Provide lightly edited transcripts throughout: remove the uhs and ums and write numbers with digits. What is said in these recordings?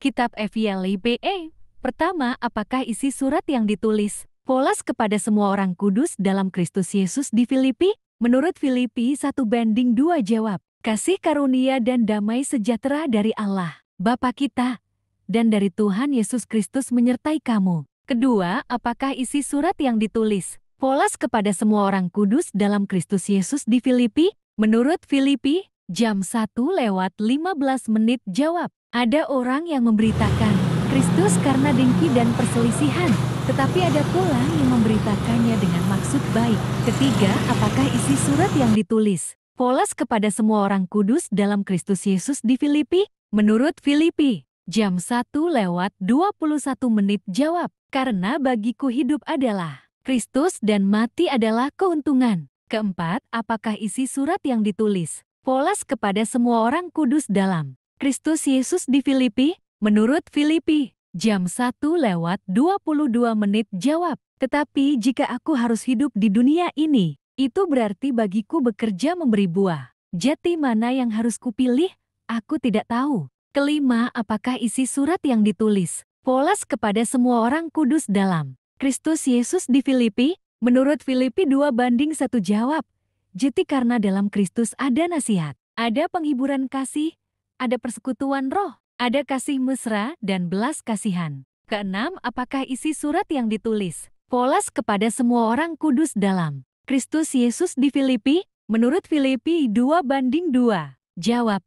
Kitab FYLIPE. Pertama, apakah isi surat yang ditulis Polas kepada semua orang kudus dalam Kristus Yesus di Filipi? Menurut Filipi 1:2 jawab, kasih karunia dan damai sejahtera dari Allah, Bapa kita, dan dari Tuhan Yesus Kristus menyertai kamu. Kedua, apakah isi surat yang ditulis Polas kepada semua orang kudus dalam Kristus Yesus di Filipi? Menurut Filipi, jam 1:15 jawab, ada orang yang memberitakan Kristus karena dengki dan perselisihan, tetapi ada pula yang memberitakannya dengan maksud baik. Ketiga, apakah isi surat yang ditulis Polas kepada semua orang kudus dalam Kristus Yesus di Filipi? Menurut Filipi, jam 1:21 jawab, karena bagiku hidup adalah Kristus dan mati adalah keuntungan. Keempat, apakah isi surat yang ditulis Polas kepada semua orang kudus dalam Kristus Yesus di Filipi? Menurut Filipi, jam 1:22 jawab, tetapi jika aku harus hidup di dunia ini, itu berarti bagiku bekerja memberi buah. Jati mana yang harus kupilih? Aku tidak tahu. Kelima, apakah isi surat yang ditulis Polas kepada semua orang kudus dalam Kristus Yesus di Filipi? Menurut Filipi 2:1 jawab, jati karena dalam Kristus ada nasihat, ada penghiburan kasih, ada persekutuan roh, ada kasih mesra dan belas kasihan. Keenam, apakah isi surat yang ditulis Polas kepada semua orang kudus dalam Kristus Yesus di Filipi? Menurut Filipi 2:2 jawab,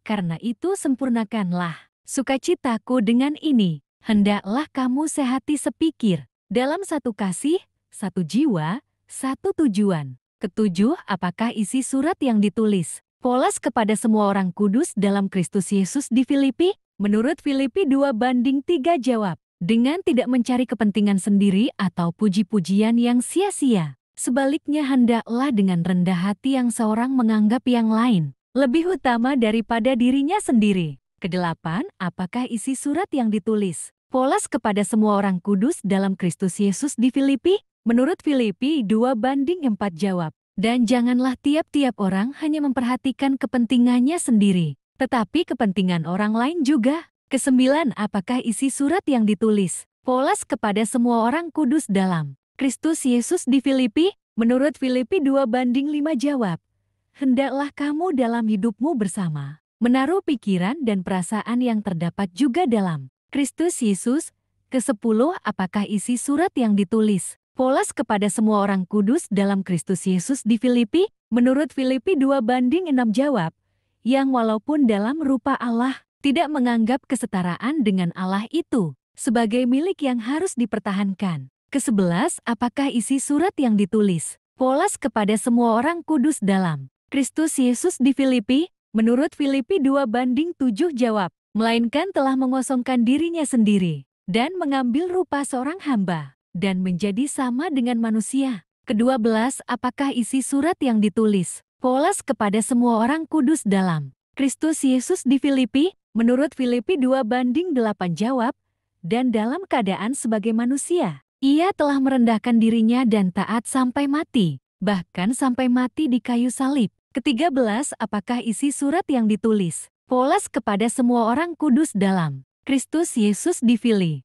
karena itu sempurnakanlah sukacitaku dengan ini, hendaklah kamu sehati sepikir, dalam satu kasih, satu jiwa, satu tujuan. Ketujuh, apakah isi surat yang ditulis Polas kepada semua orang kudus dalam Kristus Yesus di Filipi? Menurut Filipi 2:3 jawab, dengan tidak mencari kepentingan sendiri atau puji-pujian yang sia-sia. Sebaliknya hendaklah dengan rendah hati yang seorang menganggap yang lain lebih utama daripada dirinya sendiri. Kedelapan, apakah isi surat yang ditulis Polas kepada semua orang kudus dalam Kristus Yesus di Filipi? Menurut Filipi 2:4 jawab, dan janganlah tiap-tiap orang hanya memperhatikan kepentingannya sendiri, tetapi kepentingan orang lain juga. Kesembilan, apakah isi surat yang ditulis Polas kepada semua orang kudus dalam Kristus Yesus di Filipi? Menurut Filipi 2:5 jawab, hendaklah kamu dalam hidupmu bersama menaruh pikiran dan perasaan yang terdapat juga dalam Kristus Yesus. Kesepuluh, apakah isi surat yang ditulis Polas kepada semua orang kudus dalam Kristus Yesus di Filipi? Menurut Filipi 2:6 jawab, yang walaupun dalam rupa Allah, tidak menganggap kesetaraan dengan Allah itu sebagai milik yang harus dipertahankan. Kesebelas, apakah isi surat yang ditulis Polas kepada semua orang kudus dalam Kristus Yesus di Filipi? Menurut Filipi 2:7 jawab, melainkan telah mengosongkan dirinya sendiri dan mengambil rupa seorang hamba dan menjadi sama dengan manusia. Kedua belas, apakah isi surat yang ditulis Polas kepada semua orang kudus dalam Kristus Yesus di Filipi? Menurut Filipi 2:8 jawab, dan dalam keadaan sebagai manusia, ia telah merendahkan dirinya dan taat sampai mati, bahkan sampai mati di kayu salib. Ketiga belas, apakah isi surat yang ditulis Polas kepada semua orang kudus dalam Kristus Yesus di Filipi?